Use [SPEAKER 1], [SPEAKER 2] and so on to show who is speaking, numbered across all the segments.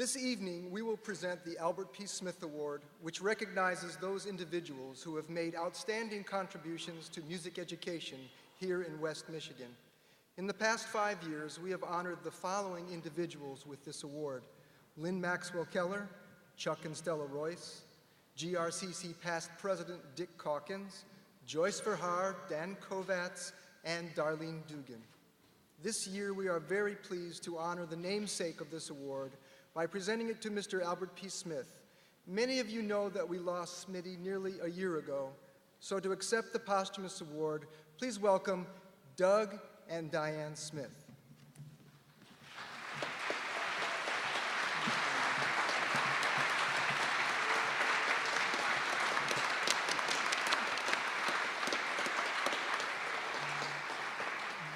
[SPEAKER 1] This evening, we will present the Albert P. Smith Award, which recognizes those individuals who have made outstanding contributions to music education here in West Michigan. In the past 5 years, we have honored the following individuals with this award: Lynn Maxwell Keller, Chuck and Stella Royce, GRCC past President Dick Calkins, Joyce Verhaar, Dan Kovatz, and Darlene Dugan. This year, we are very pleased to honor the namesake of this award by presenting it to Mr. Albert P. Smith. Many of you know that we lost Smitty nearly a year ago, so to accept the posthumous award, please welcome Doug and Diane Smith.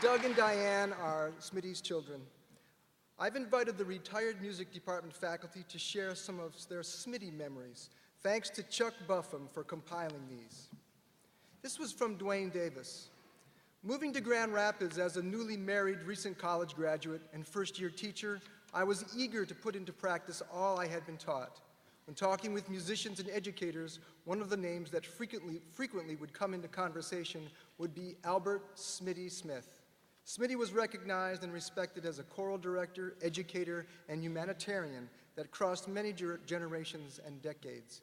[SPEAKER 1] Doug and Diane are Smitty's children. I've invited the retired music department faculty to share some of their Smitty memories. Thanks to Chuck Buffum for compiling these. This was from Dwayne Davis. Moving to Grand Rapids as a newly married recent college graduate and first-year teacher, I was eager to put into practice all I had been taught. When talking with musicians and educators, one of the names that frequently would come into conversation would be Albert Smitty Smith. Smitty was recognized and respected as a choral director, educator, and humanitarian that crossed many generations and decades.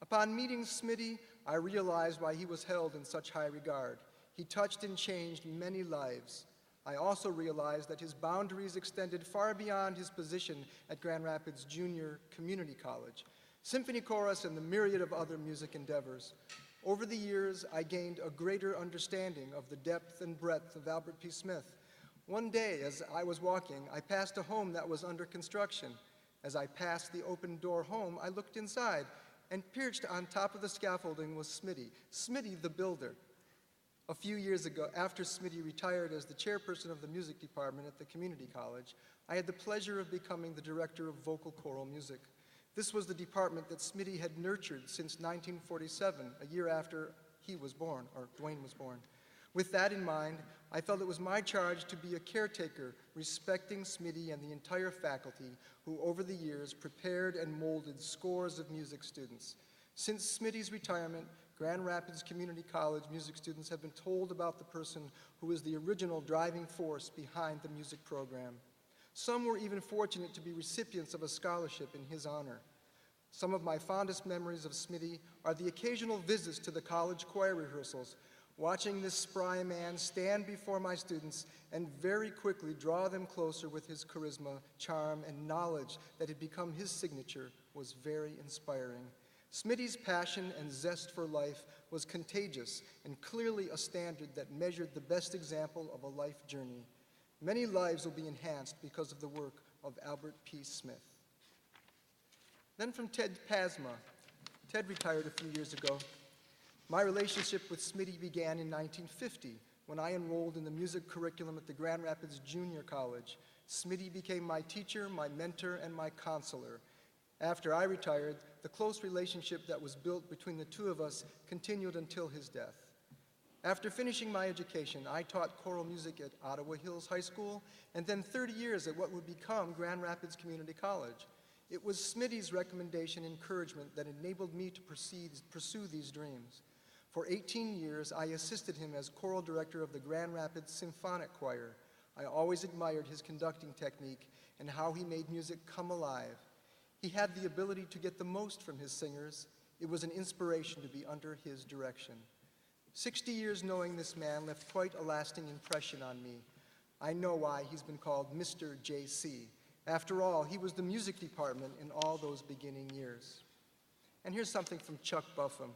[SPEAKER 1] Upon meeting Smitty, I realized why he was held in such high regard. He touched and changed many lives. I also realized that his boundaries extended far beyond his position at Grand Rapids Junior Community College, Symphony Chorus, and the myriad of other music endeavors. Over the years, I gained a greater understanding of the depth and breadth of Albert P. Smith. One day, as I was walking, I passed a home that was under construction. As I passed the open door home, I looked inside, and perched on top of the scaffolding was Smitty the builder. A few years ago, after Smitty retired as the chairperson of the music department at the community college, I had the pleasure of becoming the director of vocal choral music. This was the department that Smitty had nurtured since 1947, a year after he was born, or Dwayne was born. With that in mind, I felt it was my charge to be a caretaker, respecting Smitty and the entire faculty who over the years prepared and molded scores of music students. Since Smitty's retirement, Grand Rapids Community College music students have been told about the person who is the original driving force behind the music program. Some were even fortunate to be recipients of a scholarship in his honor. Some of my fondest memories of Smitty are the occasional visits to the college choir rehearsals, watching this spry man stand before my students and very quickly draw them closer with his charisma, charm, and knowledge that had become his signature was very inspiring. Smitty's passion and zest for life was contagious and clearly a standard that measured the best example of a life journey. Many lives will be enhanced because of the work of Albert P. Smith. Then from Ted Pasma. Ted retired a few years ago. My relationship with Smitty began in 1950 when I enrolled in the music curriculum at the Grand Rapids Junior College. Smitty became my teacher, my mentor, and my counselor. After I retired, the close relationship that was built between the two of us continued until his death. After finishing my education, I taught choral music at Ottawa Hills High School and then 30 years at what would become Grand Rapids Community College. It was Smitty's recommendation and encouragement that enabled me to pursue these dreams. For 18 years, I assisted him as choral director of the Grand Rapids Symphonic Choir. I always admired his conducting technique and how he made music come alive. He had the ability to get the most from his singers. It was an inspiration to be under his direction. 60 years knowing this man left quite a lasting impression on me. I know why he's been called Mr. JC. After all, he was the music department in all those beginning years. And here's something from Chuck Buffum.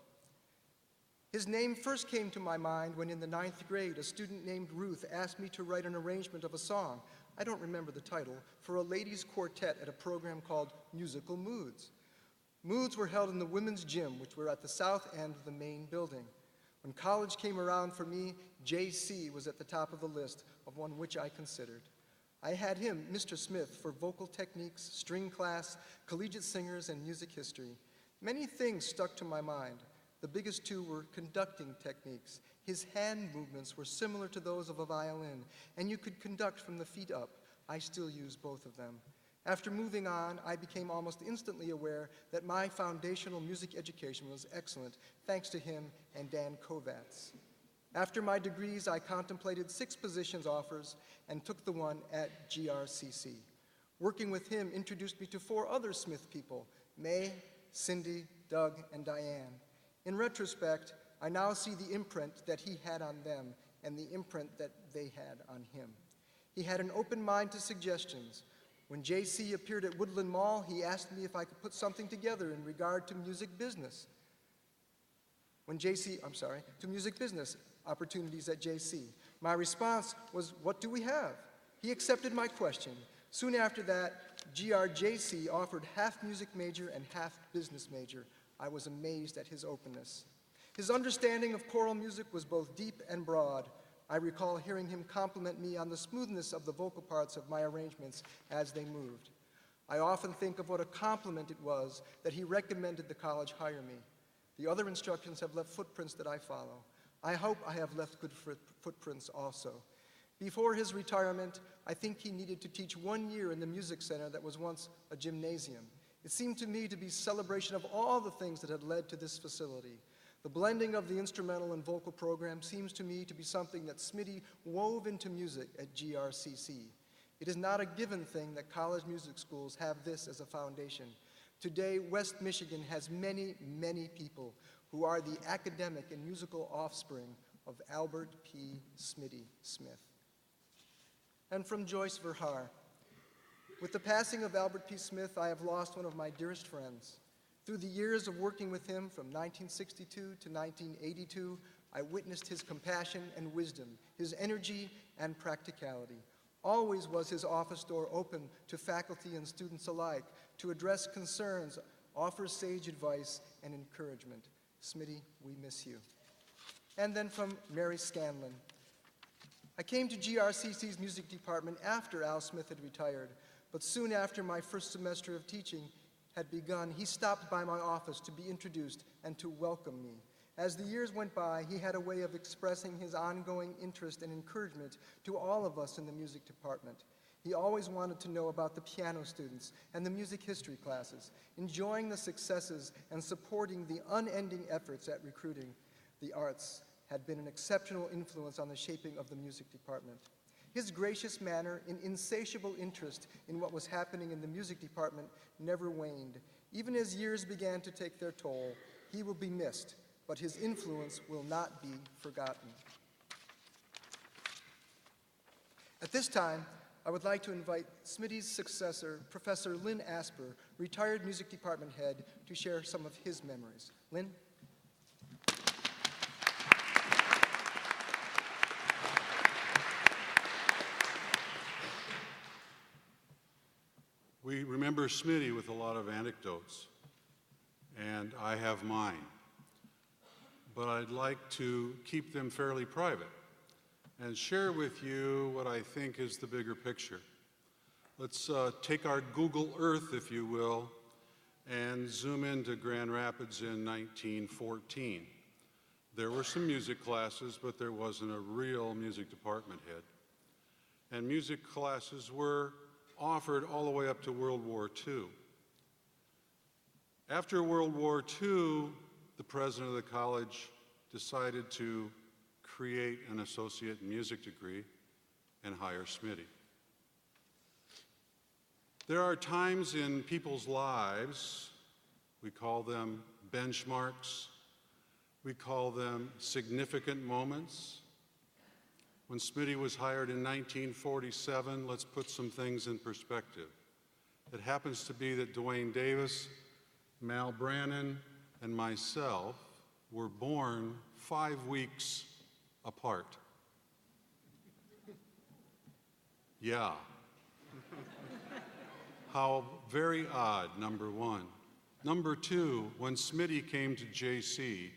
[SPEAKER 1] His name first came to my mind when in the 9th grade, a student named Ruth asked me to write an arrangement of a song, I don't remember the title, for a ladies' quartet at a program called Musical Moods. Moods were held in the women's gym, which were at the south end of the main building. When college came around for me, JC was at the top of the list of one which I considered. I had him, Mr. Smith, for vocal techniques, string class, collegiate singers, and music history. Many things stuck to my mind. The biggest two were conducting techniques. His hand movements were similar to those of a violin, and you could conduct from the feet up. I still use both of them. After moving on, I became almost instantly aware that my foundational music education was excellent, thanks to him and Dan Kovatz. After my degrees, I contemplated 6 positions offers and took the one at GRCC. Working with him introduced me to 4 other Smith people, May, Cindy, Doug, and Diane. In retrospect, I now see the imprint that he had on them and the imprint that they had on him. He had an open mind to suggestions. When JC appeared at Woodland Mall, he asked me if I could put something together in regard to music business. To music business opportunities at JC. My response was, "What do we have?" He accepted my question. Soon after that, GRJC offered half music major and half business major. I was amazed at his openness. His understanding of choral music was both deep and broad. I recall hearing him compliment me on the smoothness of the vocal parts of my arrangements as they moved. I often think of what a compliment it was that he recommended the college hire me. The other instructions have left footprints that I follow. I hope I have left good footprints also. Before his retirement, I think he needed to teach 1 year in the music center that was once a gymnasium. It seemed to me to be a celebration of all the things that had led to this facility. The blending of the instrumental and vocal program seems to me to be something that Smitty wove into music at GRCC. It is not a given thing that college music schools have this as a foundation. Today, West Michigan has many, many people who are the academic and musical offspring of Albert P. Smitty Smith. And from Joyce Verhaar, with the passing of Albert P. Smith, I have lost one of my dearest friends. Through the years of working with him from 1962 to 1982, I witnessed his compassion and wisdom, his energy and practicality. Always was his office door open to faculty and students alike to address concerns, offer sage advice, and encouragement. Smitty, we miss you. And then from Mary Scanlon. I came to GRCC's music department after Al Smith had retired, but soon after my first semester of teaching had begun, he stopped by my office to be introduced and to welcome me. As the years went by, he had a way of expressing his ongoing interest and encouragement to all of us in the music department. He always wanted to know about the piano students and the music history classes, enjoying the successes and supporting the unending efforts at recruiting the arts had been an exceptional influence on the shaping of the music department. His gracious manner and insatiable interest in what was happening in the music department never waned. Even as years began to take their toll, he will be missed, but his influence will not be forgotten. At this time, I would like to invite Smitty's successor, Professor Lynn Asper, retired music department head, to share some of his memories. Lynn?
[SPEAKER 2] We remember Smitty with a lot of anecdotes, and I have mine. But I'd like to keep them fairly private and share with you what I think is the bigger picture. Let's take our Google Earth, if you will, and zoom into Grand Rapids in 1914. There were some music classes, but there wasn't a real music department head. And music classes were offered all the way up to World War II. After World War II, the president of the college decided to create an associate in music degree and hire Smitty. There are times in people's lives, we call them benchmarks, we call them significant moments. When Smitty was hired in 1947, let's put some things in perspective. It happens to be that Dwayne Davis, Mal Brannon, and myself were born 5 weeks apart. Yeah. How very odd, number one. Number two, when Smitty came to JC,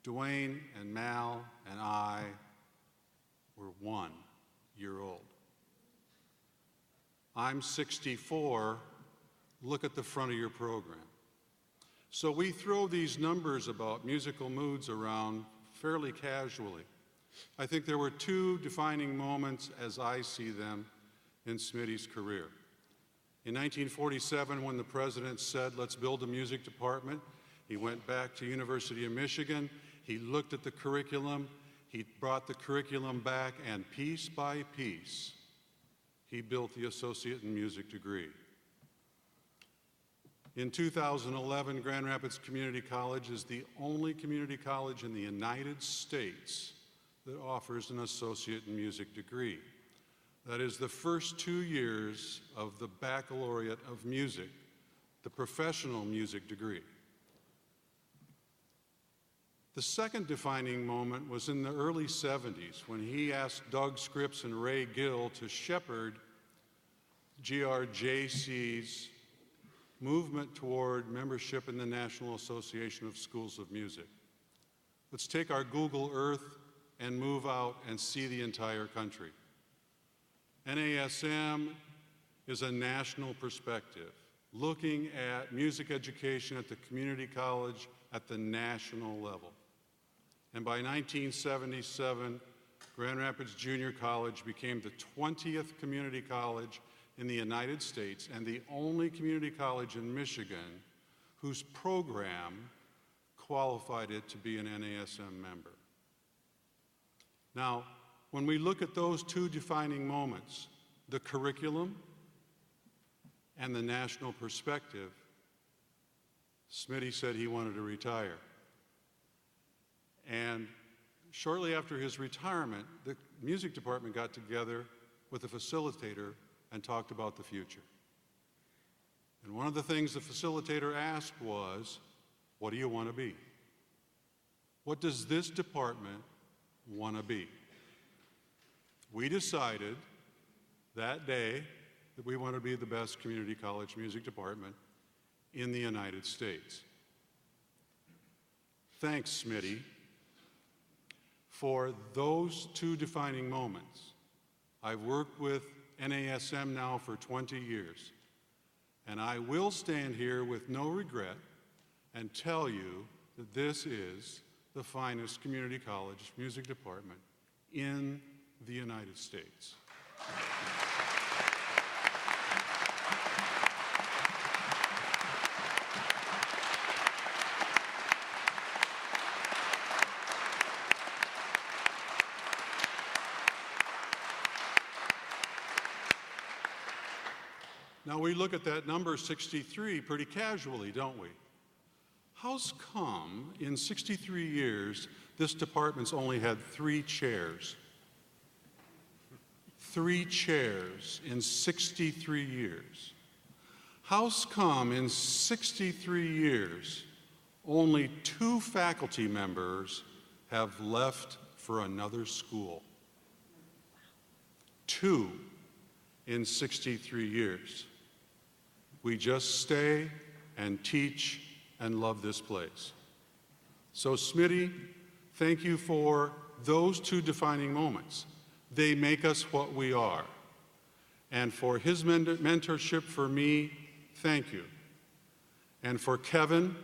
[SPEAKER 2] Dwayne and Mal and I were 1 year old. I'm 64. Look at the front of your program. So we throw these numbers about musical moods around fairly casually. I think there were 2 defining moments as I see them in Smitty's career. In 1947, when the president said, let's build a music department, he went back to University of Michigan, he looked at the curriculum, he brought the curriculum back, and piece by piece, he built the associate in music degree. In 2011, Grand Rapids Community College is the only community college in the United States that offers an associate in music degree. That is the first 2 years of the baccalaureate of music, the professional music degree. The second defining moment was in the early 70s when he asked Doug Scripps and Ray Gill to shepherd GRCC's movement toward membership in the National Association of Schools of Music. Let's take our Google Earth and move out and see the entire country. NASM is a national perspective, looking at music education at the community college at the national level. And by 1977, Grand Rapids Junior College became the 20th community college in the United States and the only community college in Michigan whose program qualified it to be an NASM member. Now, when we look at those two defining moments, the curriculum and the national perspective, Smitty said he wanted to retire. And shortly after his retirement, the music department got together with a facilitator and talked about the future. And one of the things the facilitator asked was, what do you want to be? What does this department want to be? We decided that day that we want to be the best community college music department in the United States. Thanks, Smitty, for those two defining moments. I've worked with NASM now for 20 years, and I will stand here with no regret and tell you that this is the finest community college music department in the United States. Now we look at that number 63 pretty casually, don't we? How's come in 63 years this department's only had 3 chairs? 3 chairs in 63 years. How's come in 63 years only 2 faculty members have left for another school? 2 in 63 years. We just stay and teach and love this place. So Smitty, thank you for those 2 defining moments. They make us what we are. And for his mentorship for me, thank you. And for Kevin,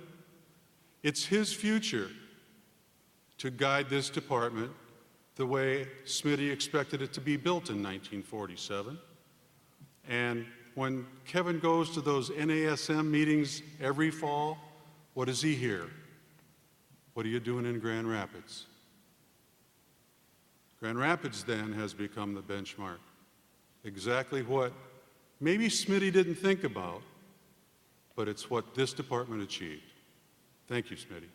[SPEAKER 2] it's his future to guide this department the way Smitty expected it to be built in 1947. And when Kevin goes to those NASM meetings every fall, what does he hear? What are you doing in Grand Rapids? Grand Rapids then has become the benchmark. Exactly what maybe Smitty didn't think about, but it's what this department achieved. Thank you, Smitty.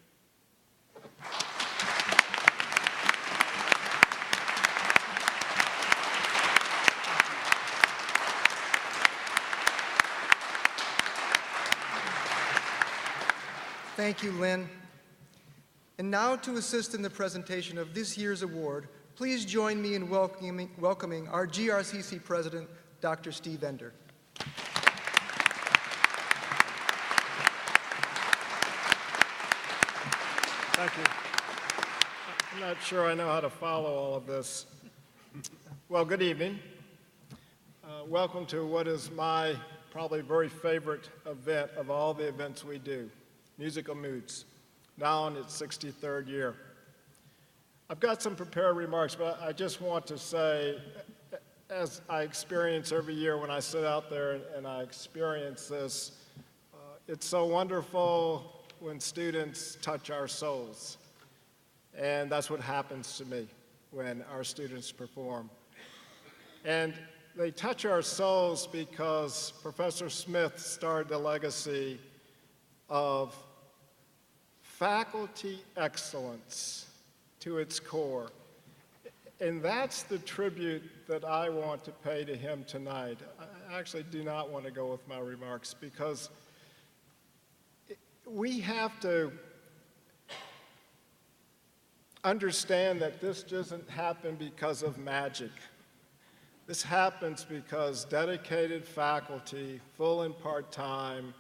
[SPEAKER 1] Thank you, Lynn. And now to assist in the presentation of this year's award, please join me in welcoming our GRCC President, Dr. Steve Ender.
[SPEAKER 3] Thank you. I'm not sure I know how to follow all of this. Well, good evening. Welcome to what is my probably very favorite event of all the events we do, Musical Moods, now in its 63rd year. I've got some prepared remarks, but I just want to say as I experience every year when I sit out there and I experience this, it's so wonderful when students touch our souls. And that's what happens to me when our students perform. And they touch our souls because Professor Smith started a legacy of faculty excellence to its core. And that's the tribute that I want to pay to him tonight. I actually do not want to go with my remarks because we have to understand that this doesn't happen because of magic. This happens because dedicated faculty, full and part-time,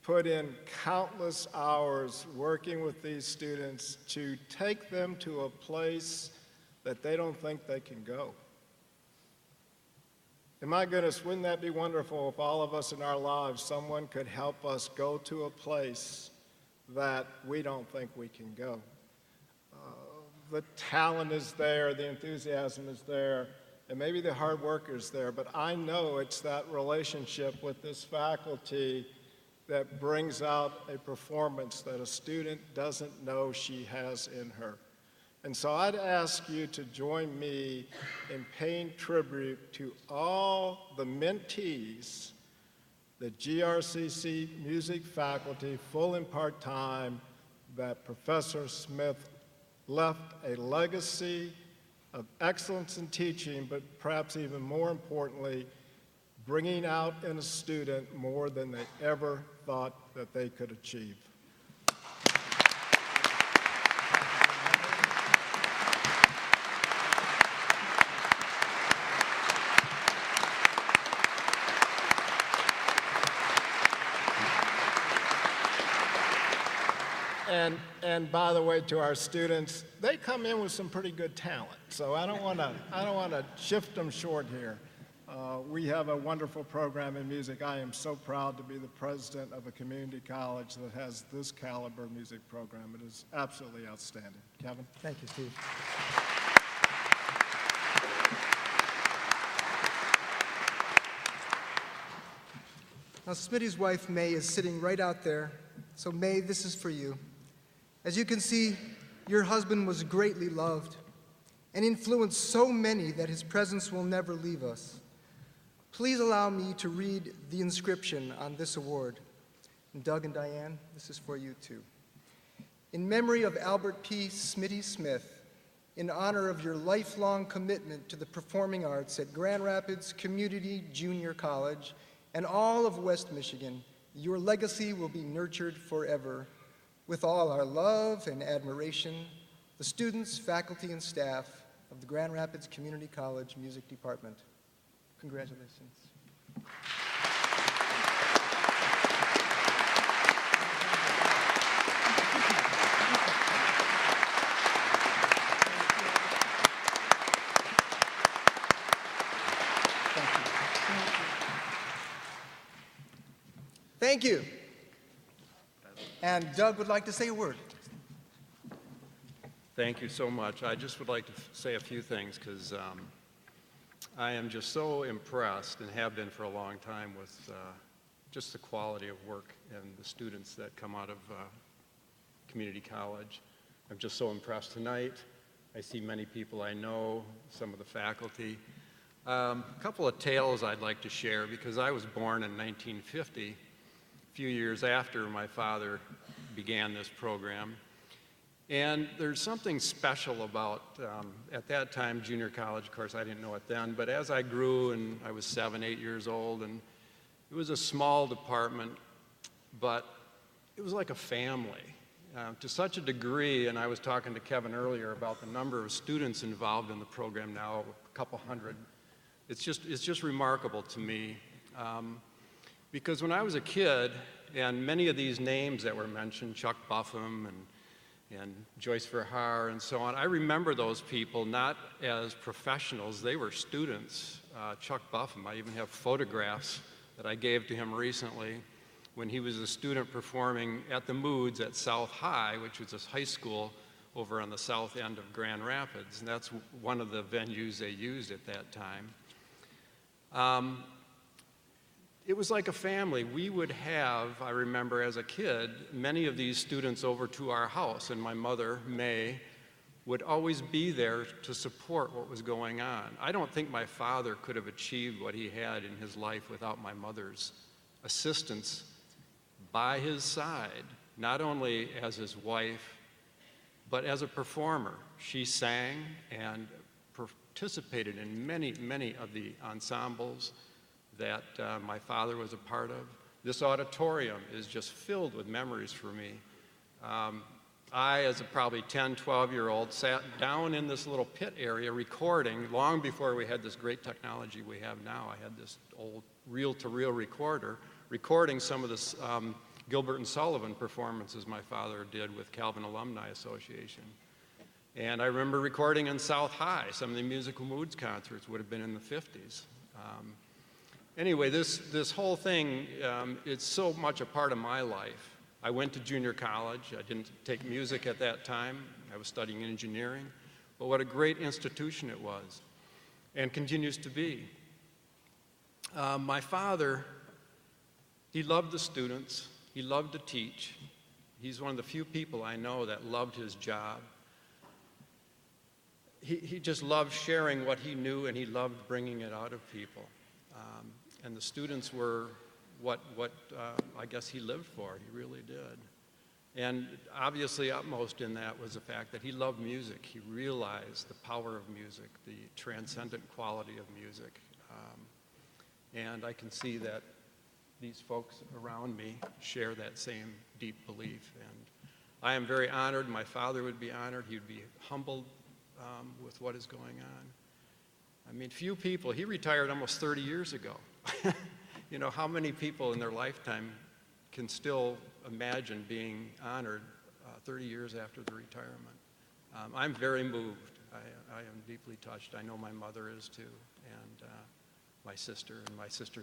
[SPEAKER 3] put in countless hours working with these students to take them to a place that they don't think they can go. And my goodness, wouldn't that be wonderful if all of us in our lives, someone could help us go to a place that we don't think we can go. The talent is there, the enthusiasm is there, and maybe the hard work is there, but I know it's that relationship with this faculty that brings out a performance that a student doesn't know she has in her. And so I'd ask you to join me in paying tribute to all the mentees, the GRCC music faculty, full and part-time, that Professor Smith left a legacy of excellence in teaching, but perhaps even more importantly, bringing out in a student more than they ever thought that they could achieve. And by the way, to our students, they come in with some pretty good talent. So I don't want to shift them short here. We have a wonderful program in music. I am so proud to be the president of a community college that has this caliber music program. It is absolutely outstanding. Kevin?
[SPEAKER 1] Thank you, Steve. Now, Smitty's wife, May, is sitting right out there. So, May, this is for you. As you can see, your husband was greatly loved and influenced so many that his presence will never leave us. Please allow me to read the inscription on this award. And Doug and Diane, this is for you too. In memory of Albert P. Smitty Smith, in honor of your lifelong commitment to the performing arts at Grand Rapids Community Junior College and all of West Michigan, your legacy will be nurtured forever. With all our love and admiration, the students, faculty, and staff of the Grand Rapids Community College Music Department. Congratulations. Thank you. And Doug would like to say a word.
[SPEAKER 4] Thank you so much. I just would like to say a few things because I am just so impressed and have been for a long time with just the quality of work and the students that come out of community college. I'm just so impressed tonight. I see many people I know, some of the faculty. A couple of tales I'd like to share because I was born in 1950, a few years after my father began this program. And there's something special about, at that time, junior college, of course, I didn't know it then, but as I grew and I was 7, 8 years old, and it was a small department, but it was like a family to such a degree, and I was talking to Kevin earlier about the number of students involved in the program now, a couple hundred. It's just remarkable to me. Because when I was a kid, and many of these names that were mentioned, Chuck Buffum and Joyce Verhaar and so on, I remember those people not as professionals, they were students. Chuck Buffum, I even have photographs that I gave to him recently when he was a student performing at the Moods at South High, which was a high school over on the south end of Grand Rapids, and that's one of the venues they used at that time. It was like a family. We would have, I remember as a kid, many of these students over to our house, and my mother, May, would always be there to support what was going on. I don't think my father could have achieved what he had in his life without my mother's assistance by his side, not only as his wife, but as a performer. She sang and participated in many, many of the ensembles that my father was a part of. This auditorium is just filled with memories for me. I, as a probably 10, 12-year-old, sat down in this little pit area recording long before we had this great technology we have now. I had this old reel-to-reel recorder recording some of the Gilbert and Sullivan performances my father did with Calvin Alumni Association. And I remember recording in South High. Some of the Musical Moods concerts would have been in the 50s. Anyway, this whole thing, it's so much a part of my life. I went to junior college. I didn't take music at that time. I was studying engineering. But what a great institution it was and continues to be. My father, he loved the students. He loved to teach. He's one of the few people I know that loved his job. He just loved sharing what he knew, and he loved bringing it out of people. And the students were what I guess he lived for. He really did. And obviously upmost in that was the fact that he loved music. He realized the power of music, the transcendent quality of music. And I can see that these folks around me share that same deep belief. And I am very honored. My father would be honored. He would be humbled with what is going on. I mean, few people, he retired almost 30 years ago. You know, how many people in their lifetime can still imagine being honored 30 years after the retirement? I'm very moved. I am deeply touched. I know my mother is too, and my sister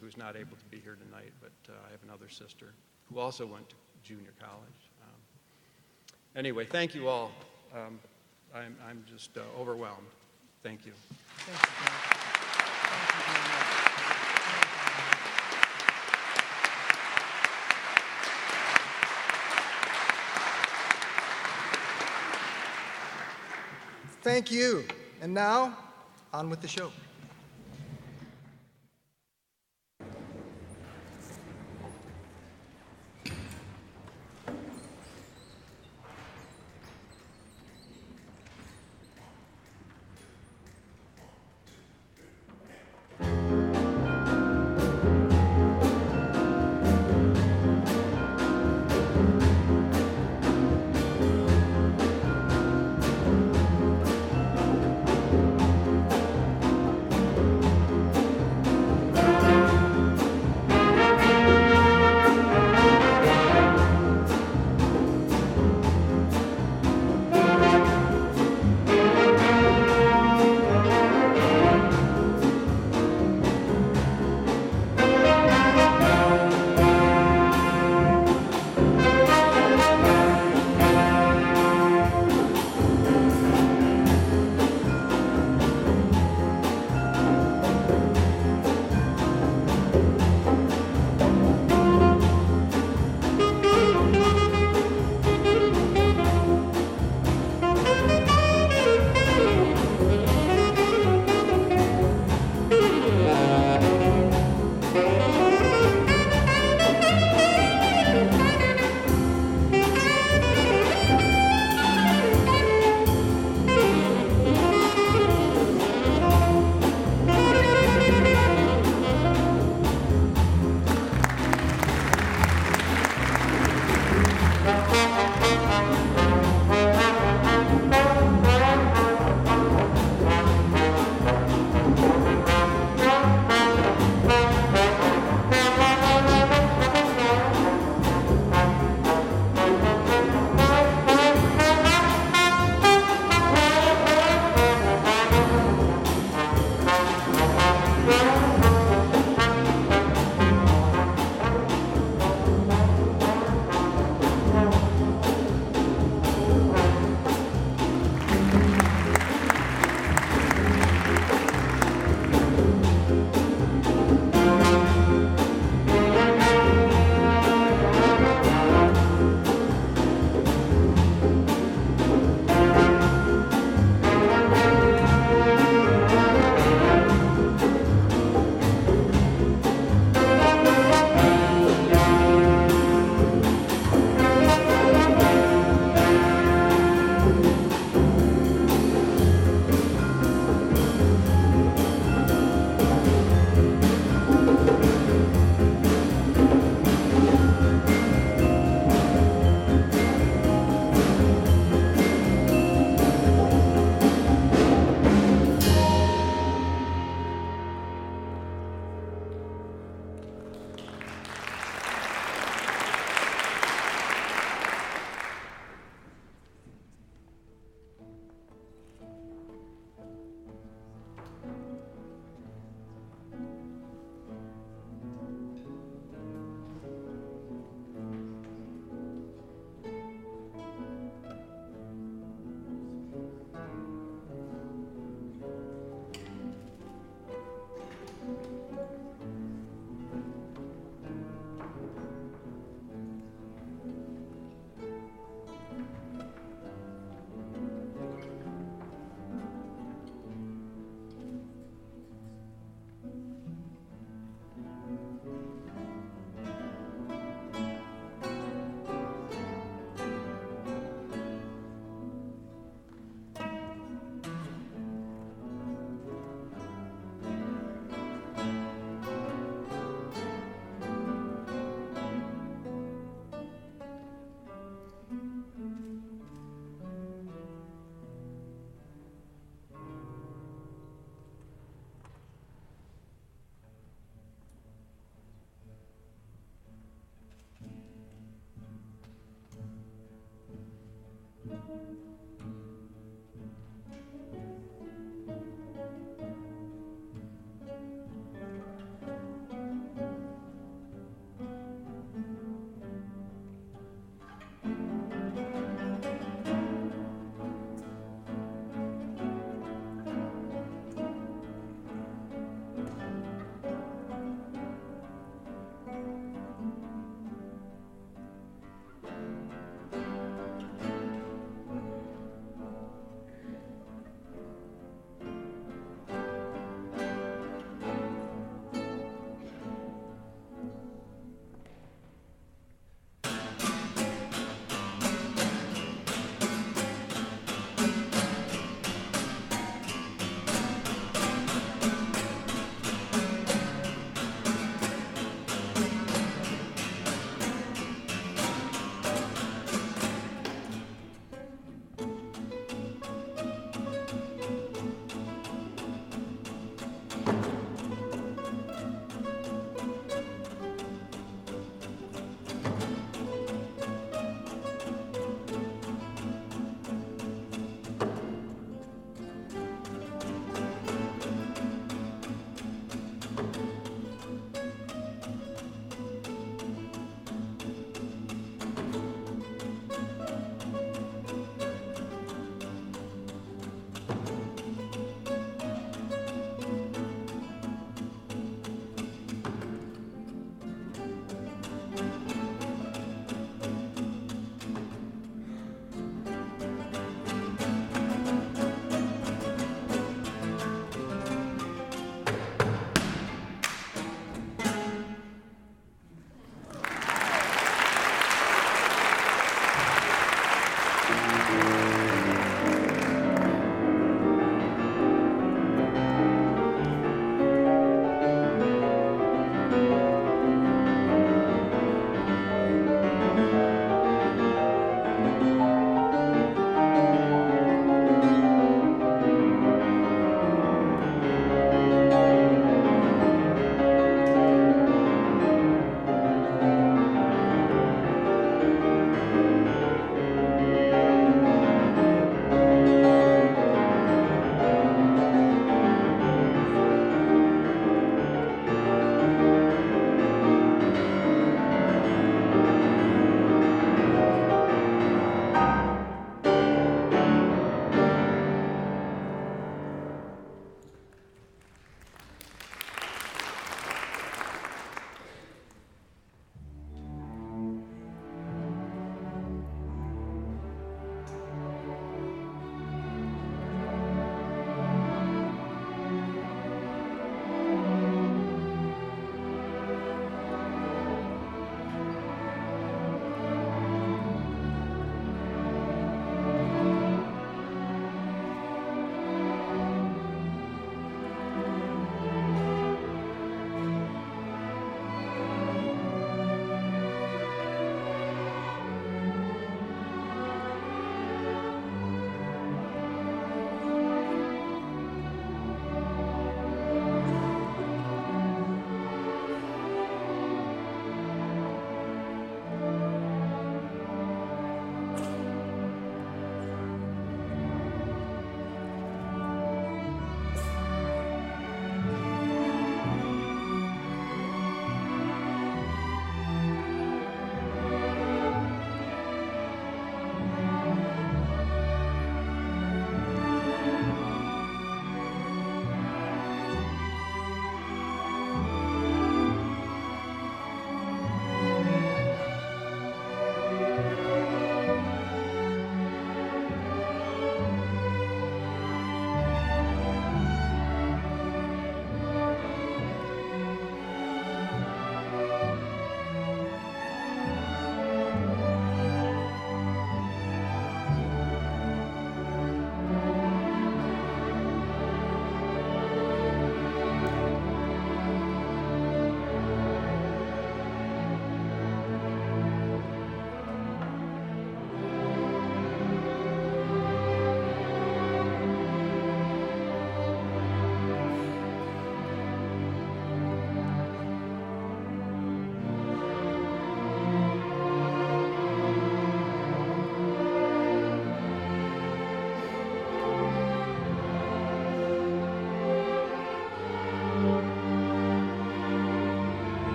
[SPEAKER 4] who's not able to be here tonight, but I have another sister who also went to junior college. Anyway, thank you all. I'm just overwhelmed. Thank you.
[SPEAKER 1] Thank you, John. Thank you very much. Thank you. And now, on with the show.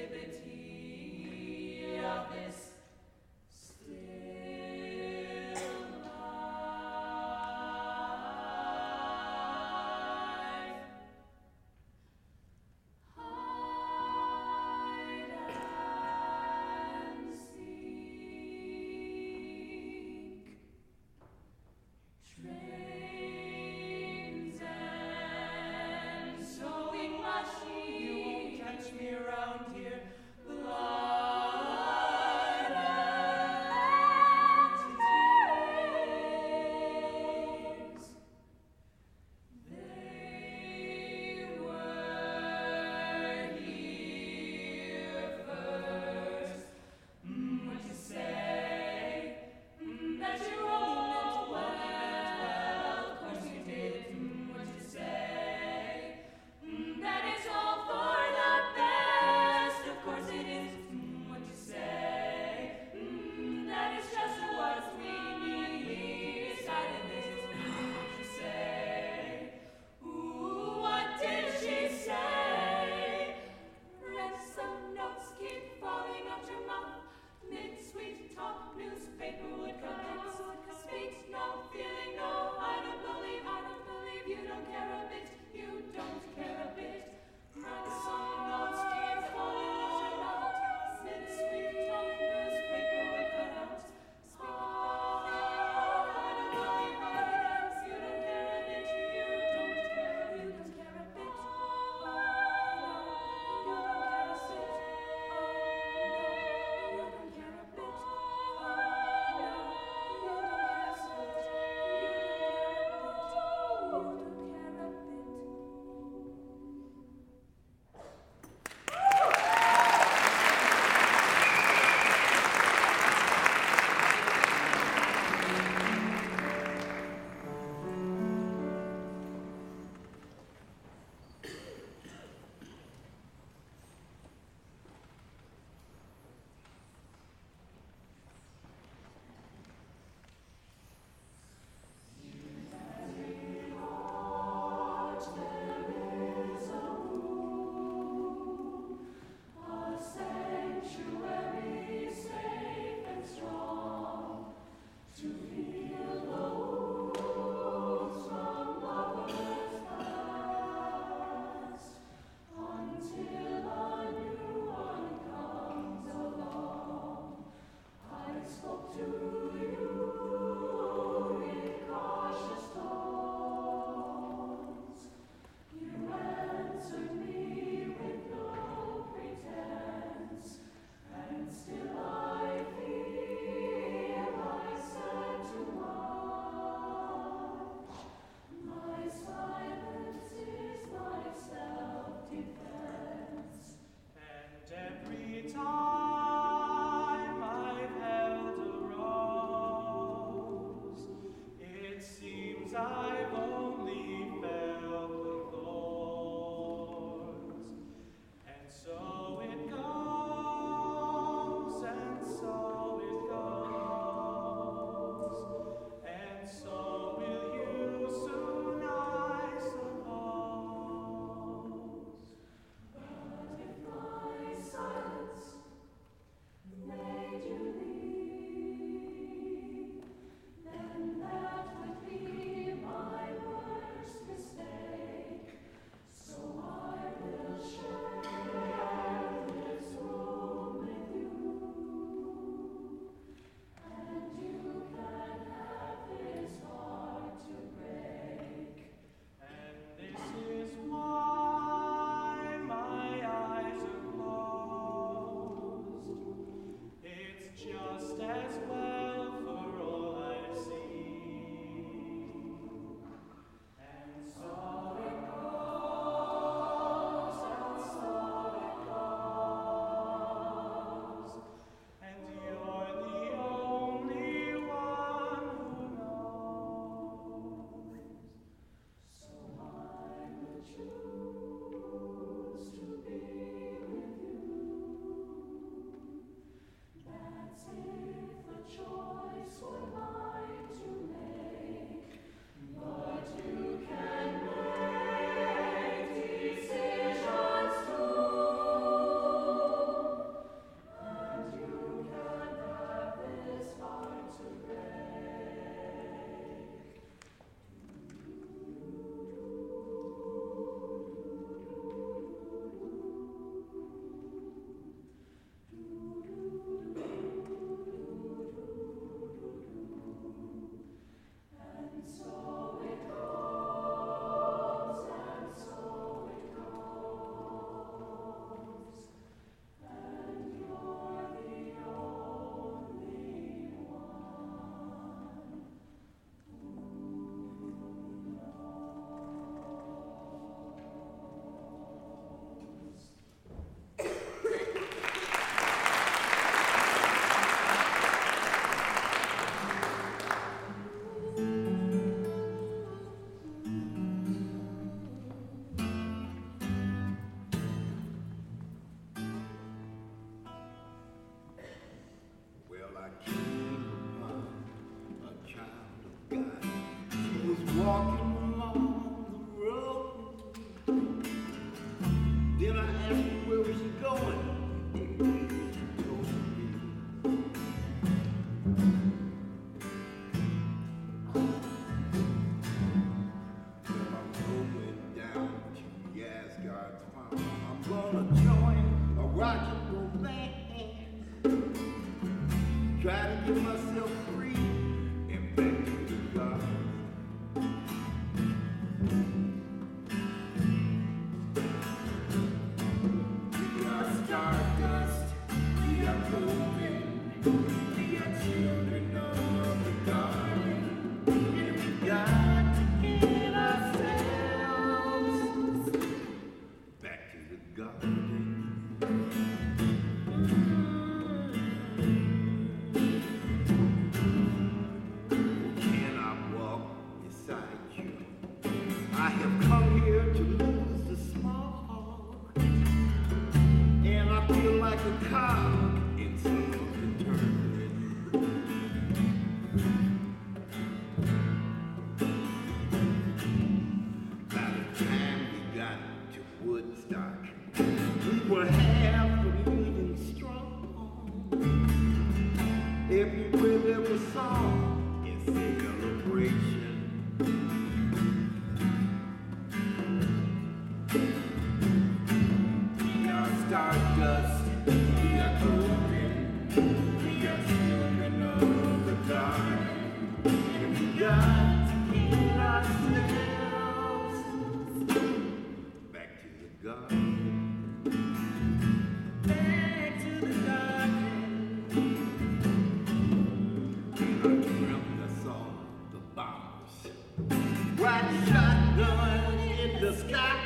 [SPEAKER 5] liberty of this still life. Hide and seek. Trains and sewing machines. You won't catch me around here.
[SPEAKER 6] get myself free and back to the garden. We are stardust, we are golden, we are children of the garden, and we got to get ourselves back to the garden. Can I walk beside you? I have come here to lose the small, and I feel like a cog in some of the tournament. By the time we got to Woodstock, we were 500,000 strong. Everywhere there was song and celebration. We are stardust, we are golden, we are children of the garden, and we got to get ourselves back to the garden. Back to the garden. And I dreamt I saw the bombers, white shotgun in the sky,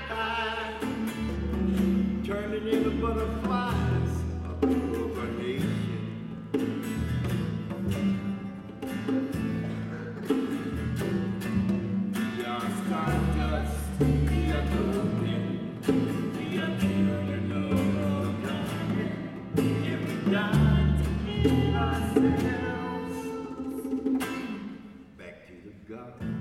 [SPEAKER 6] turning into butterflies of a nation. We are stardust, we are golden, we are children of the garden, and we got to get ourselves back to the garden.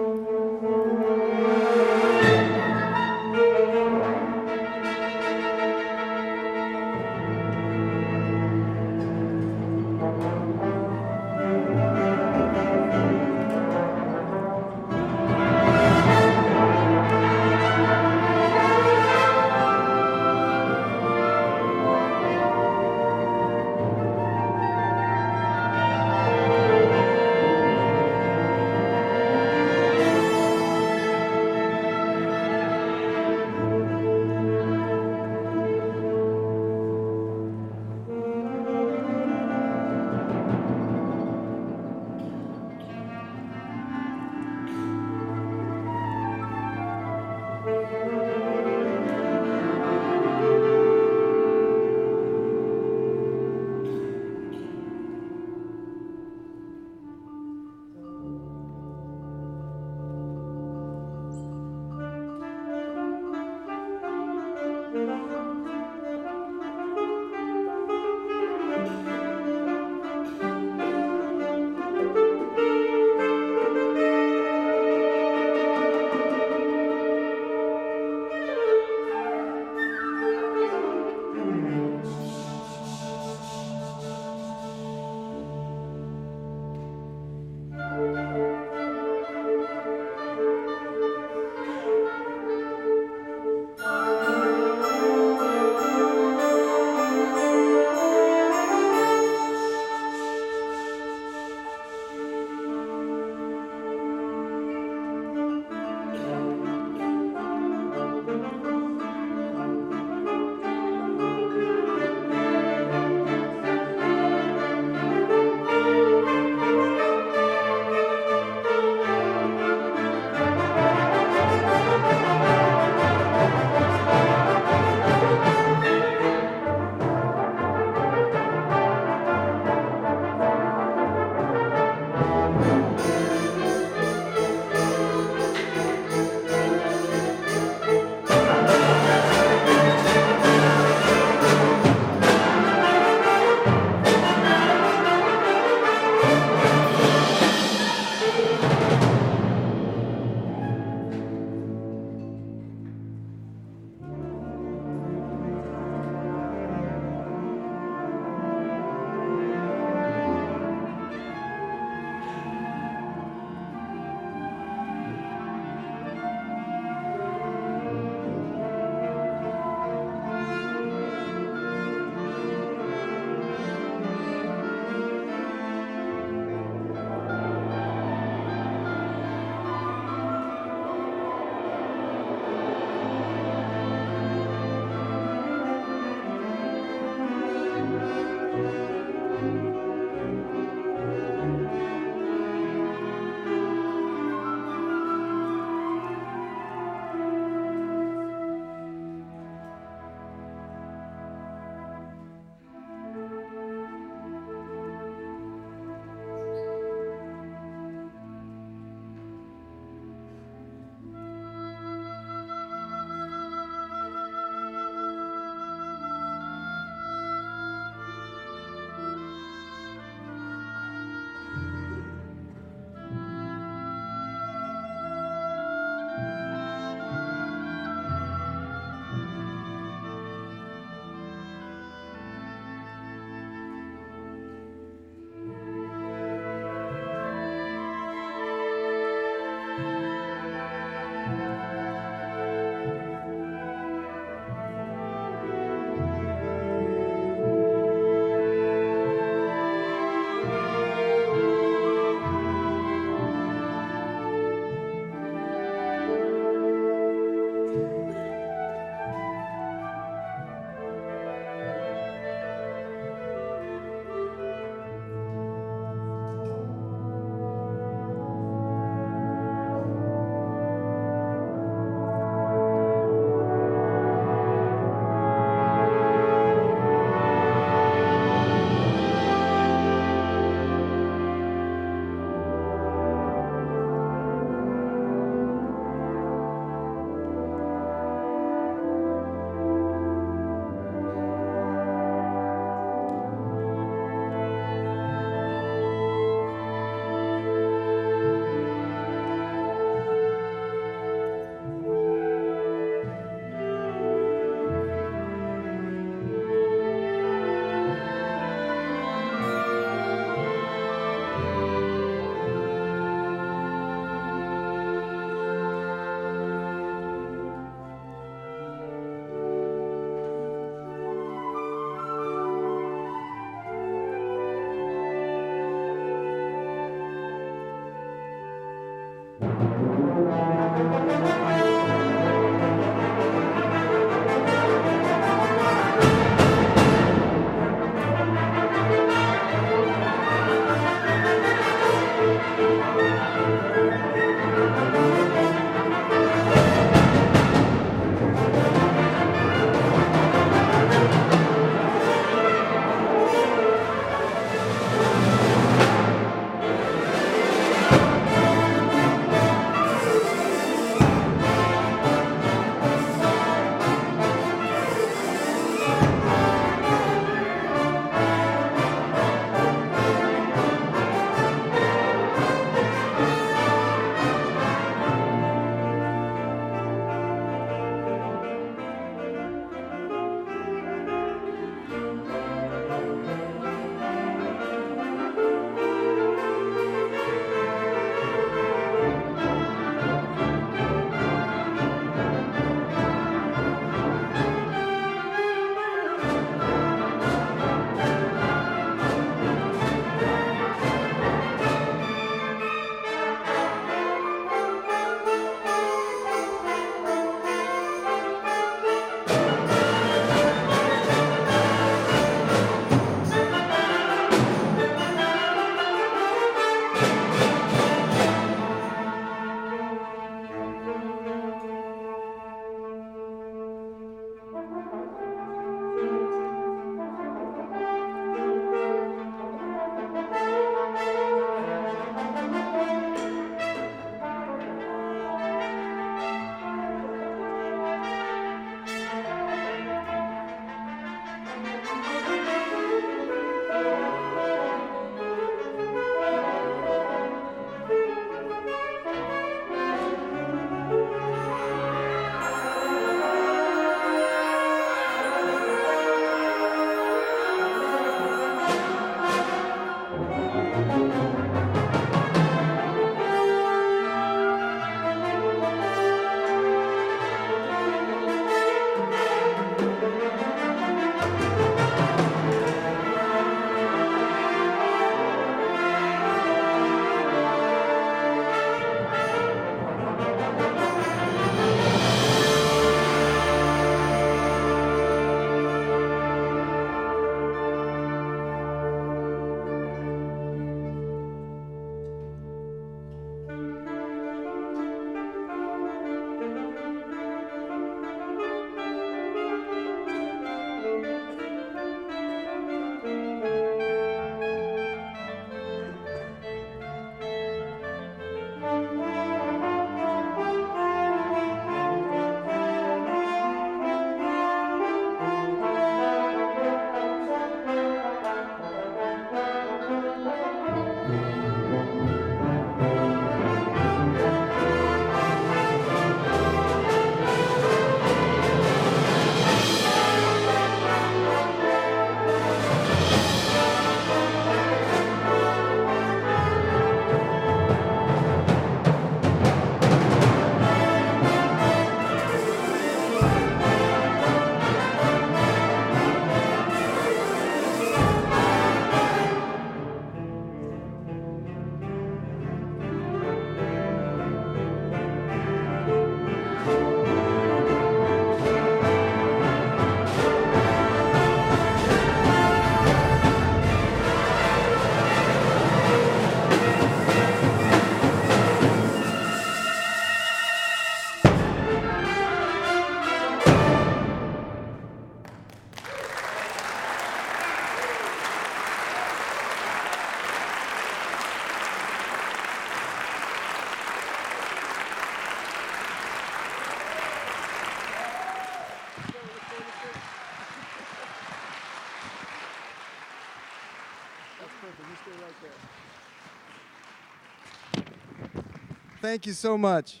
[SPEAKER 1] Thank you so much.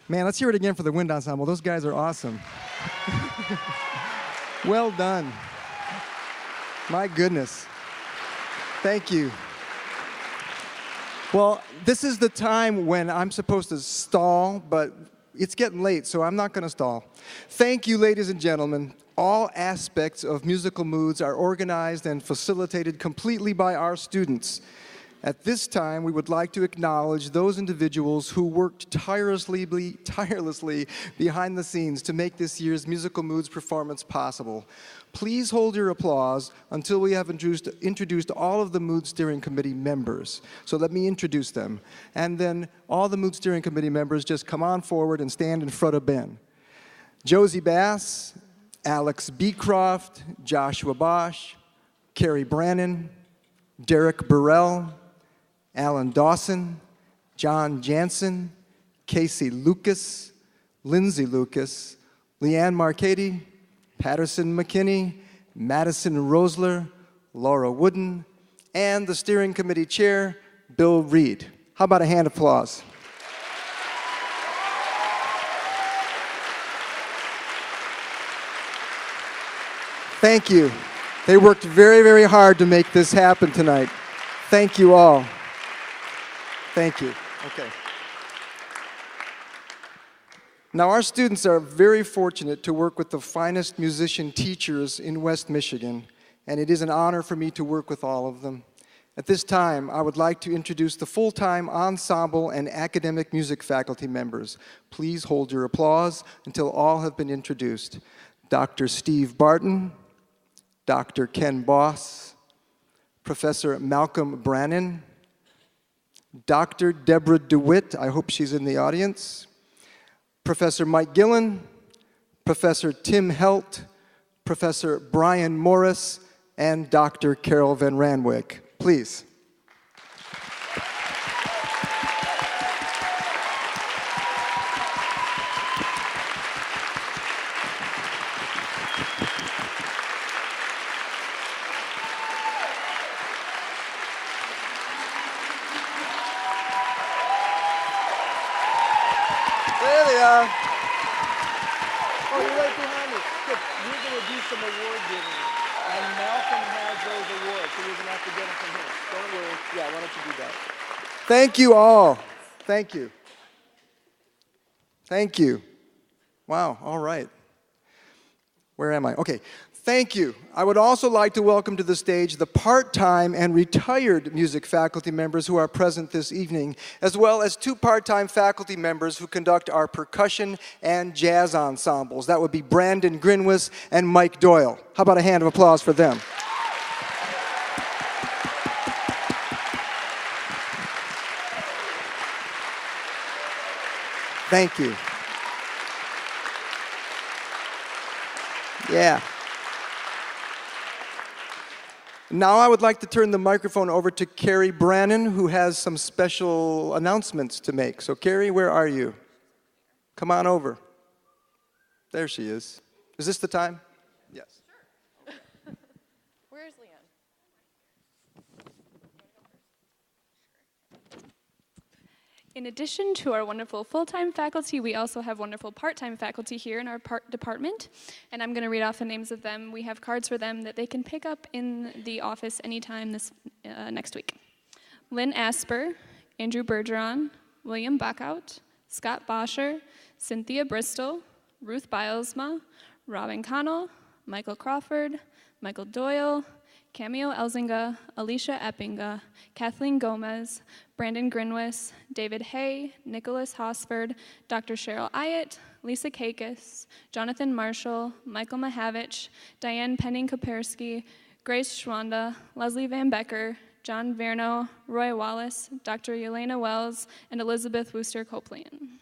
[SPEAKER 1] Man, let's hear it again for the wind ensemble. Those guys are awesome. Well done. My goodness. Thank you. Well, this is the time when I'm supposed to stall, but it's getting late, so I'm not going to stall. Thank you, ladies and gentlemen. All aspects of musical moods are organized and facilitated completely by our students. At this time, we would like to acknowledge those individuals who worked tirelessly behind the scenes to make this year's Musical Moods performance possible. Please hold your applause until we have introduced all of the Mood Steering Committee members. So let me introduce them. And then all the Mood Steering Committee members just come on forward and stand in front of Ben. Josie Bass, Alex Beecroft, Joshua Bosch, Carrie Brannon, Derek Burrell, Alan Dawson, John Jansen, Casey Lucas, Lindsay Lucas, Leanne Marcady, Patterson McKinney, Madison Rosler, Laura Wooden, and the steering committee chair, Bill Reed. How about a hand applause? Thank you. They worked very, very hard to make this happen tonight. Thank you all. Thank you. Okay. Now, our students are very fortunate to work with the finest musician teachers in West Michigan, and it is an honor for me to work with all of them. At this time, I would like to introduce the full-time ensemble and academic music faculty members. Please hold your applause until all have been introduced. Dr. Steve Barton, Dr. Ken Boss, Professor Malcolm Brannon, Dr. Deborah DeWitt, I hope she's in the audience, Professor Mike Gillen, Professor Tim Helt, Professor Brian Morris, and Dr. Carol Van Ranwick. Please. There they are. Oh, you're right behind me. Good. We're going to do some award giving. And Malcolm has those awards, so you're going to have to get them from him. Don't worry. Yeah, why don't you do that? Thank you all. Thank you. Thank you. Wow, all right. Where am I? Okay. Thank you. I would also like to welcome to the stage the part-time and retired music faculty members who are present this evening, as well as 2 part-time faculty members who conduct our percussion and jazz ensembles. That would be Brandon Grinwis and Mike Doyle. How about a hand of applause for them? Thank you. Yeah. Now I would like to turn the microphone over to Carrie Brannon, who has some special announcements to make. So Carrie, where are you? Come on over. There she is. Is this the time? Yes.
[SPEAKER 7] Sure. Where's Leanne? In addition to our wonderful full-time faculty, we also have wonderful part-time faculty here in our department, and I'm going to read off the names of them. We have cards for them that they can pick up in the office anytime next week. Lynn Asper, Andrew Bergeron, William Backout, Scott Boscher, Cynthia Bristol, Ruth Bilesma, Robin Connell, Michael Crawford, Michael Doyle, Cameo Elzinga, Alicia Eppinga, Kathleen Gomez, Brandon Grinwis, David Hay, Nicholas Hosford, Dr. Cheryl Ayett, Lisa Kakis, Jonathan Marshall, Michael Mahavich, Diane Penning-Kopersky, Grace Schwanda, Leslie Van Becker, John Verno, Roy Wallace, Dr. Yelena Wells, and Elizabeth Wooster Coplian.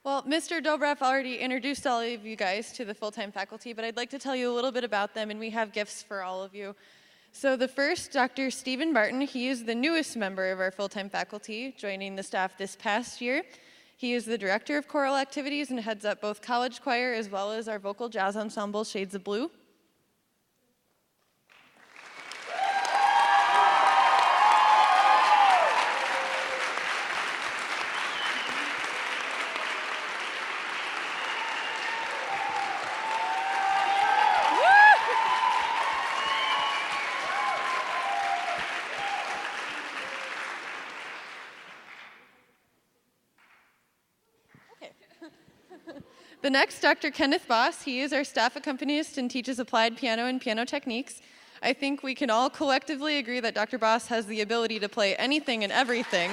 [SPEAKER 8] Well, Mr. Dobrev already introduced all of you guys to the full-time faculty, but I'd like to tell you a little bit about them, and we have gifts for all of you. So the first, Dr. Stephen Barton, he is the newest member of our full-time faculty, joining the staff this past year. He is the director of choral activities and heads up both college choir as well as our vocal jazz ensemble, Shades of Blue. The next, Dr. Kenneth Boss. He is our staff accompanist and teaches applied piano and piano techniques. I think we can all collectively agree that Dr. Boss has the ability to play anything and everything.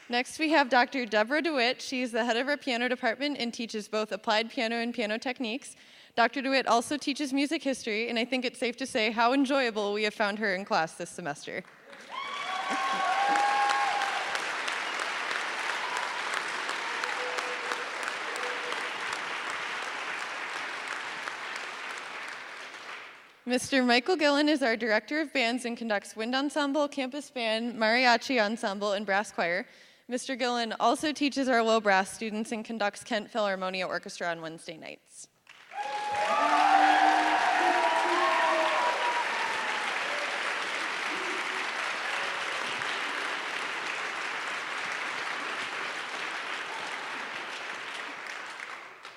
[SPEAKER 8] Next, we have Dr. Deborah DeWitt. She's the head of our piano department and teaches both applied piano and piano techniques. Dr. DeWitt also teaches music history, and I think it's safe to say how enjoyable we have found her in class this semester. Mr. Michael Gillen is our director of bands and conducts wind ensemble, campus band, mariachi ensemble, and brass choir. Mr. Gillen also teaches our low brass students and conducts Kent Philharmonia Orchestra on Wednesday nights.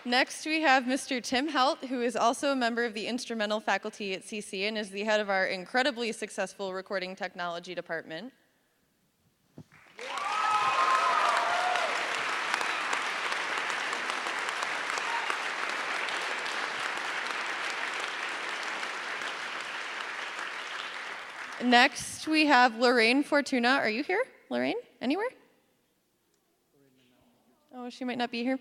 [SPEAKER 8] Next, we have Mr. Tim Helt, who is also a member of the instrumental faculty at CC and is the head of our incredibly successful recording technology department. Next, we have Lorraine Fortuna. Are you here, Lorraine? Anywhere? Oh, she might not be here.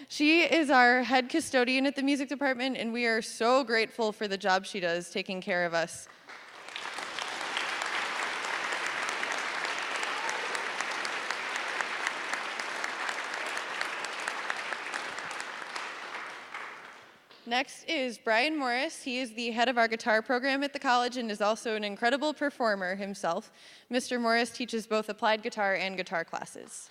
[SPEAKER 8] She is our head custodian at the music department, and we are so grateful for the job she does taking care of us. Next is Brian Morris. He is the head of our guitar program at the college and is also an incredible performer himself. Mr. Morris teaches both applied guitar and guitar classes.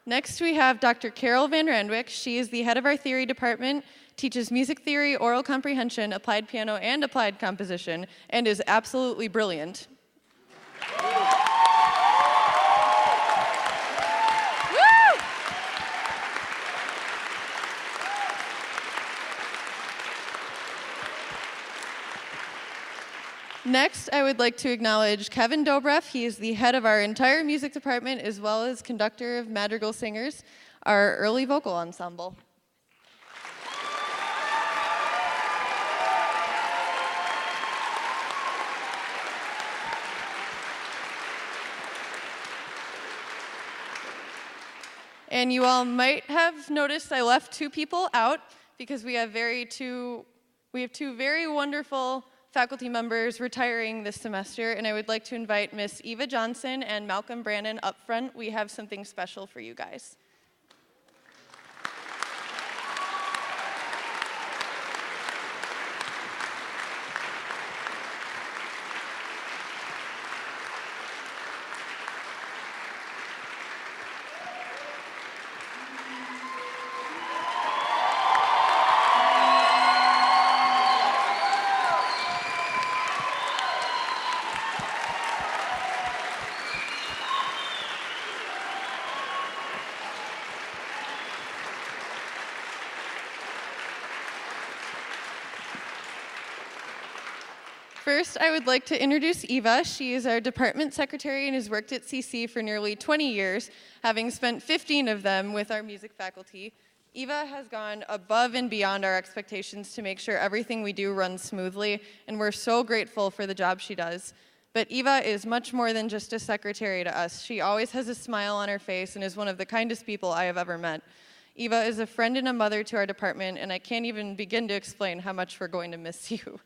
[SPEAKER 8] Next, we have Dr. Carol Van Randwick. She is the head of our theory department, teaches music theory, oral comprehension, applied piano, and applied composition, and is absolutely brilliant. Next, I would like to acknowledge Kevin Dobreff. He is the head of our entire music department as well as conductor of Madrigal Singers, our early vocal ensemble. And you all might have noticed I left two people out because we have two very wonderful faculty members retiring this semester, and I would like to invite Miss Eva Johnson and Malcolm Brannon up front. We have something special for you guys. First, I would like to introduce Eva. She is our department secretary and has worked at CC for nearly 20 years, having spent 15 of them with our music faculty. Eva has gone above and beyond our expectations to make sure everything we do runs smoothly, and we're so grateful for the job she does. But Eva is much more than just a secretary to us. She always has a smile on her face and is one of the kindest people I have ever met. Eva is a friend and a mother to our department, and I can't even begin to explain how much we're going to miss you.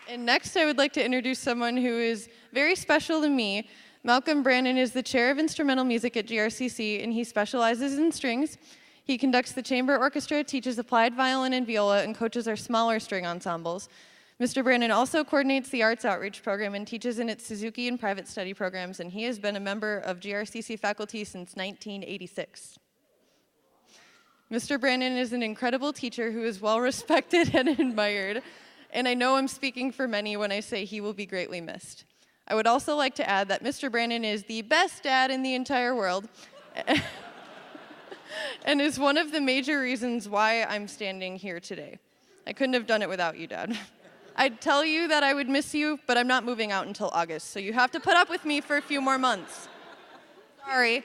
[SPEAKER 8] And next, I would like to introduce someone who is very special to me. Malcolm Brannon is the chair of instrumental music at GRCC, and he specializes in strings. He conducts the chamber orchestra, teaches applied violin and viola, and coaches our smaller string ensembles. Mr. Brannon also coordinates the Arts Outreach Program and teaches in its Suzuki and private study programs, and he has been a member of GRCC faculty since 1986. Mr. Brannon is an incredible teacher who is well respected and admired, and I know I'm speaking for many when I say he will be greatly missed. I would also like to add that Mr. Brannon is the best dad in the entire world and is one of the major reasons why I'm standing here today. I couldn't have done it without you, Dad. I'd tell you that I would miss you, but I'm not moving out until August, so you have to put up with me for a few more months. Sorry.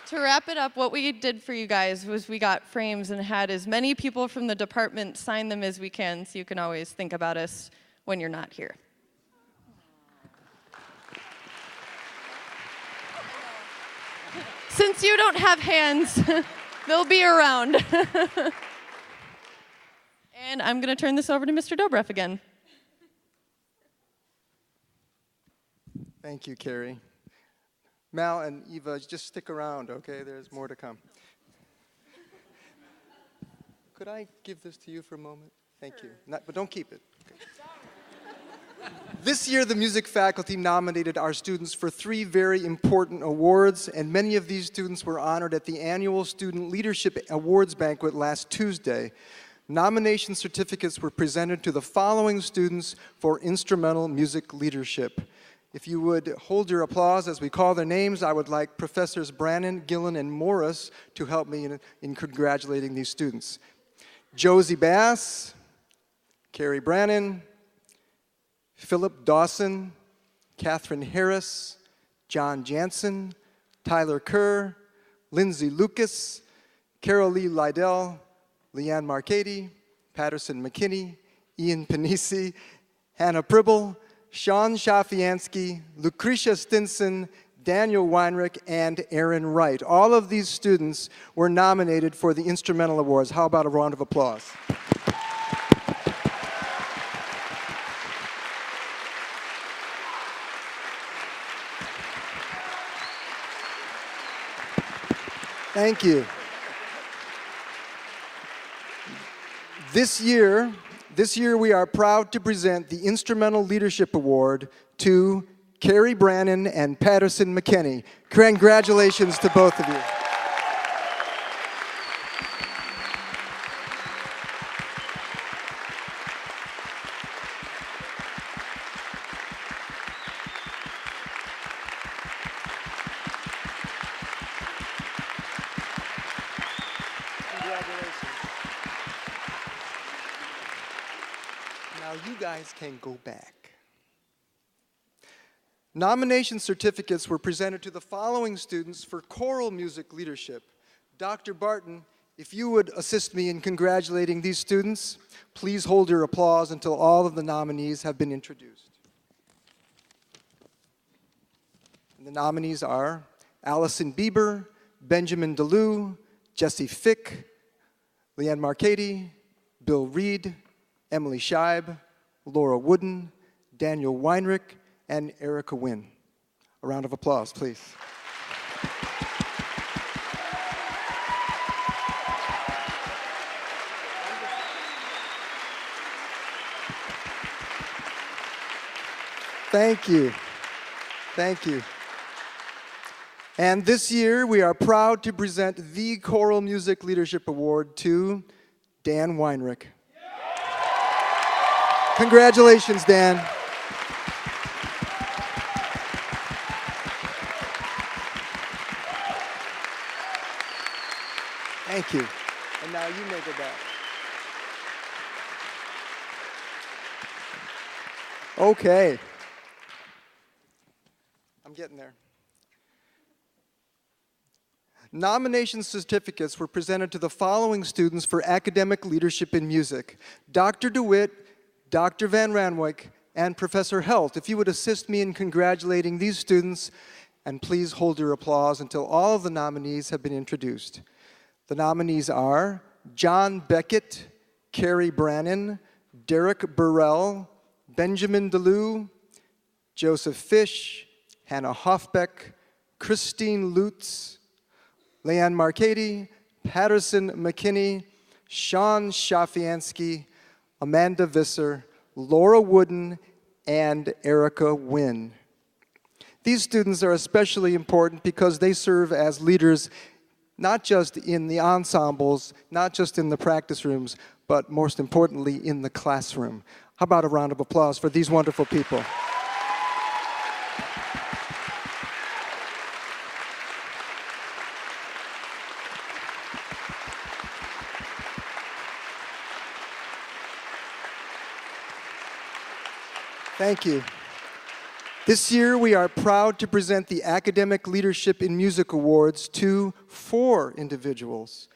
[SPEAKER 8] To wrap it up, what we did for you guys was we got frames and had as many people from the department sign them as we can, so you can always think about us when you're not here. Since you don't have hands, they'll be around. And I'm going to turn this over to Mr. Dobrev again.
[SPEAKER 1] Thank you, Carrie. Mal and Eva, just stick around, okay? There's more to come. Could I give this to you for a moment? Thank you. But don't keep it. Okay. This year, the music faculty nominated our students for 3 very important awards, and many of these students were honored at the annual Student Leadership Awards banquet last Tuesday. Nomination certificates were presented to the following students for instrumental music leadership. If you would hold your applause as we call their names, I would like Professors Brannon, Gillen, and Morris to help me in congratulating these students. Josie Bass, Carrie Brannon, Philip Dawson, Catherine Harris, John Jansen, Tyler Kerr, Lindsay Lucas, Carol Lee Lydell, Leanne Marcady, Patterson McKinney, Ian Panisi, Hannah Pribble, Sean Shafiansky, Lucretia Stinson, Daniel Weinrich, and Aaron Wright. All of these students were nominated for the Instrumental Awards. How about a round of applause? Thank you. This year we are proud to present the Instrumental Leadership Award to Carrie Brannon and Patterson McKinney. Congratulations to both of you. Now you guys can go back. Nomination certificates were presented to the following students for choral music leadership. Dr. Barton, if you would assist me in congratulating these students, please hold your applause until all of the nominees have been introduced. And the nominees are Allison Bieber, Benjamin DeLue, Jesse Fick, Leanne Marcady, Bill Reed, Emily Scheib, Laura Wooden, Daniel Weinrich, and Erica Wynn. A round of applause, please. Thank you. Thank you. And this year, we are proud to present the Choral Music Leadership Award to Dan Weinrich. Congratulations, Dan. Thank you. And now you may go back. Okay. I'm getting there. Nomination certificates were presented to the following students for academic leadership in music: Dr. DeWitt, Dr. Van Ranwyck, and Professor Helt. If you would assist me in congratulating these students, and please hold your applause until all of the nominees have been introduced. The nominees are John Beckett, Carrie Brannon, Derek Burrell, Benjamin DeLue, Joseph Fish, Hannah Hoffbeck, Christine Lutz, Leanne Marcady, Patterson McKinney, Sean Shafiansky, Amanda Visser, Laura Wooden, and Erica Wynn. These students are especially important because they serve as leaders not just in the ensembles, not just in the practice rooms, but most importantly in the classroom. How about a round of applause for these wonderful people? Thank you. This year, we are proud to present the Academic Leadership in Music Awards to 4 individuals: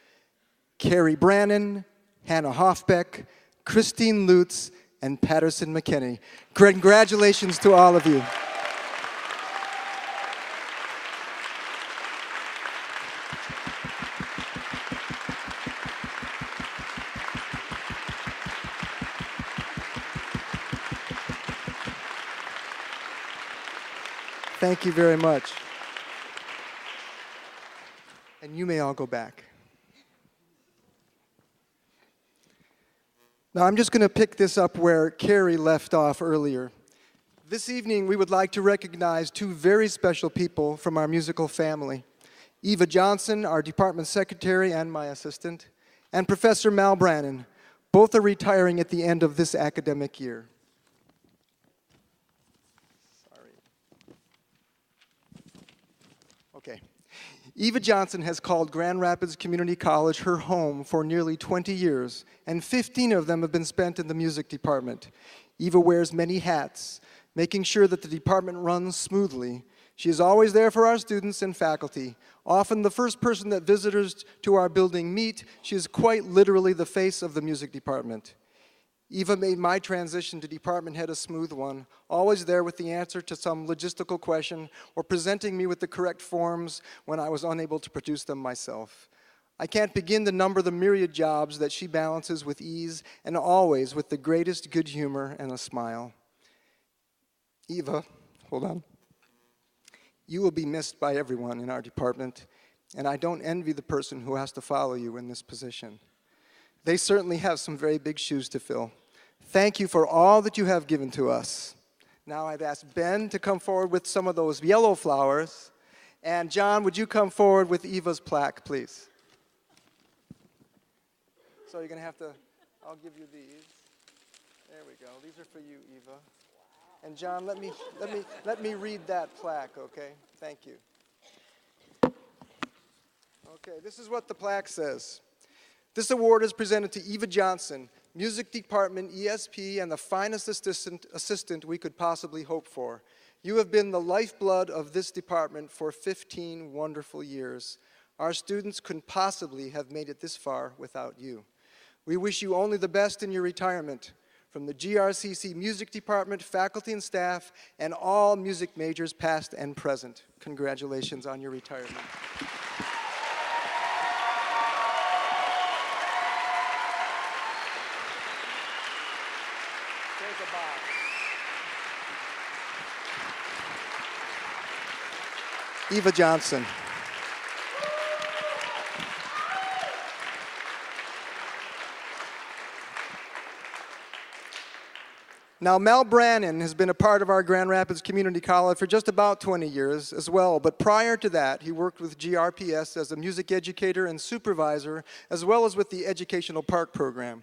[SPEAKER 1] Carrie Brannon, Hannah Hoffbeck, Christine Lutz, and Patterson McKinney. Congratulations to all of you. Thank you very much. And you may all go back. Now, I'm just going to pick this up where Carrie left off earlier. This evening, we would like to recognize 2 very special people from our musical family: Eva Johnson, our department secretary and my assistant, and Professor Mal Brannon. Both are retiring at the end of this academic year. Okay. Eva Johnson has called Grand Rapids Community College her home for nearly 20 years, and 15 of them have been spent in the music department. Eva wears many hats, making sure that the department runs smoothly. She is always there for our students and faculty. Often the first person that visitors to our building meet. She is quite literally the face of the music department. Eva made my transition to department head a smooth one, always there with the answer to some logistical question or presenting me with the correct forms when I was unable to produce them myself. I can't begin to number the myriad jobs that she balances with ease and always with the greatest good humor and a smile. Eva, hold on. You will be missed by everyone in our department, and I don't envy the person who has to follow you in this position. They certainly have some very big shoes to fill. Thank you for all that you have given to us. Now I'd ask Ben to come forward with some of those yellow flowers. And John, would you come forward with Eva's plaque, please? So you're going to have to, I'll give you these. There we go. These are for you, Eva. And John, let me read that plaque, okay? Thank you. Okay, this is what the plaque says. This award is presented to Eva Johnson, Music Department ESP, and the finest assistant we could possibly hope for. You have been the lifeblood of this department for 15 wonderful years. Our students couldn't possibly have made it this far without you. We wish you only the best in your retirement. From the GRCC Music Department, faculty and staff, and all music majors past and present, congratulations on your retirement. Eva Johnson. Now, Mal Brannon has been a part of our Grand Rapids Community College for just about 20 years as well, but prior to that, he worked with GRPS as a music educator and supervisor, as well as with the Educational Park Program.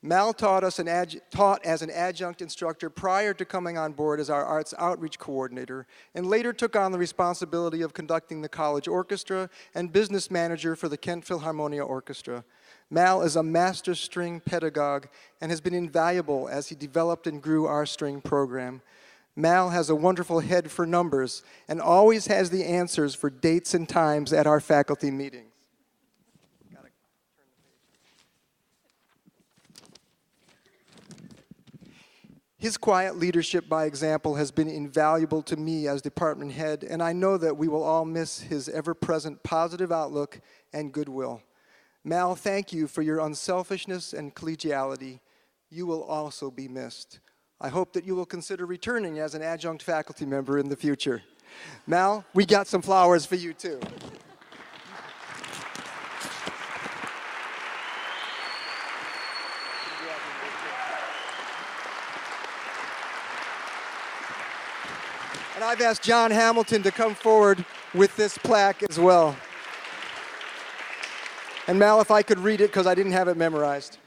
[SPEAKER 1] Mal taught as an adjunct instructor prior to coming on board as our Arts Outreach Coordinator, and later took on the responsibility of conducting the college orchestra and business manager for the Kent Philharmonia Orchestra. Mal is a master string pedagogue and has been invaluable as he developed and grew our string program. Mal has a wonderful head for numbers and always has the answers for dates and times at our faculty meetings. His quiet leadership by example has been invaluable to me as department head, and I know that we will all miss his ever-present positive outlook and goodwill. Mal, thank you for your unselfishness and collegiality. You will also be missed. I hope that you will consider returning as an adjunct faculty member in the future. Mal, we got some flowers for you too. And I've asked John Hamilton to come forward with this plaque as well. And Mal, if I could read it, because I didn't have it memorized.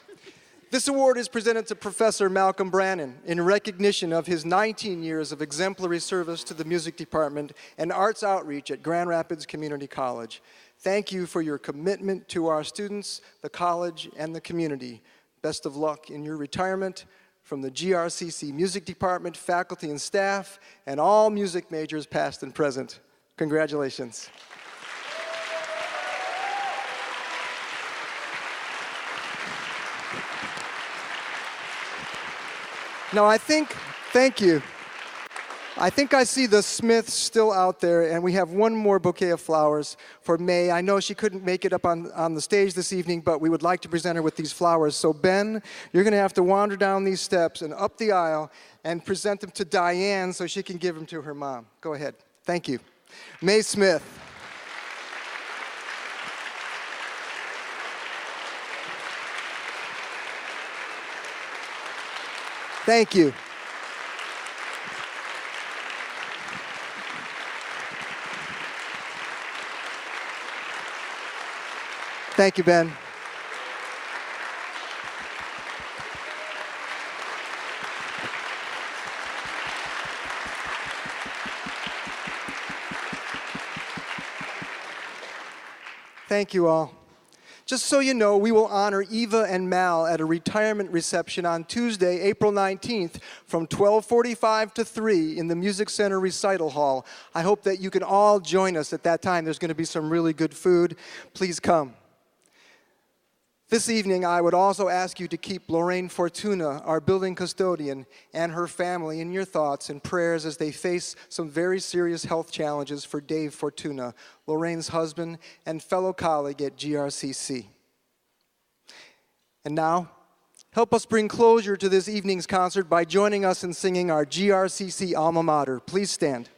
[SPEAKER 1] This award is presented to Professor Malcolm Brannon in recognition of his 19 years of exemplary service to the music department and arts outreach at Grand Rapids Community College. Thank you for your commitment to our students, the college, and the community. Best of luck in your retirement. From the GRCC Music Department, faculty and staff, and all music majors past and present. Congratulations. Now thank you. I think I see the Smiths still out there, and we have one more bouquet of flowers for May. I know she couldn't make it up on the stage this evening, but we would like to present her with these flowers. So Ben, you're gonna have to wander down these steps and up the aisle and present them to Diane so she can give them to her mom. Go ahead. Thank you. May Smith. Thank you. Thank you, Ben. Thank you all. Just so you know, we will honor Eva and Mal at a retirement reception on Tuesday, April 19th from 12:45 to 3 in the Music Center Recital Hall. I hope that you can all join us at that time. There's going to be some really good food. Please come. This evening, I would also ask you to keep Lorraine Fortuna, our building custodian, and her family in your thoughts and prayers as they face some very serious health challenges for Dave Fortuna, Lorraine's husband and fellow colleague at GRCC. And now, help us bring closure to this evening's concert by joining us in singing our GRCC alma mater. Please stand.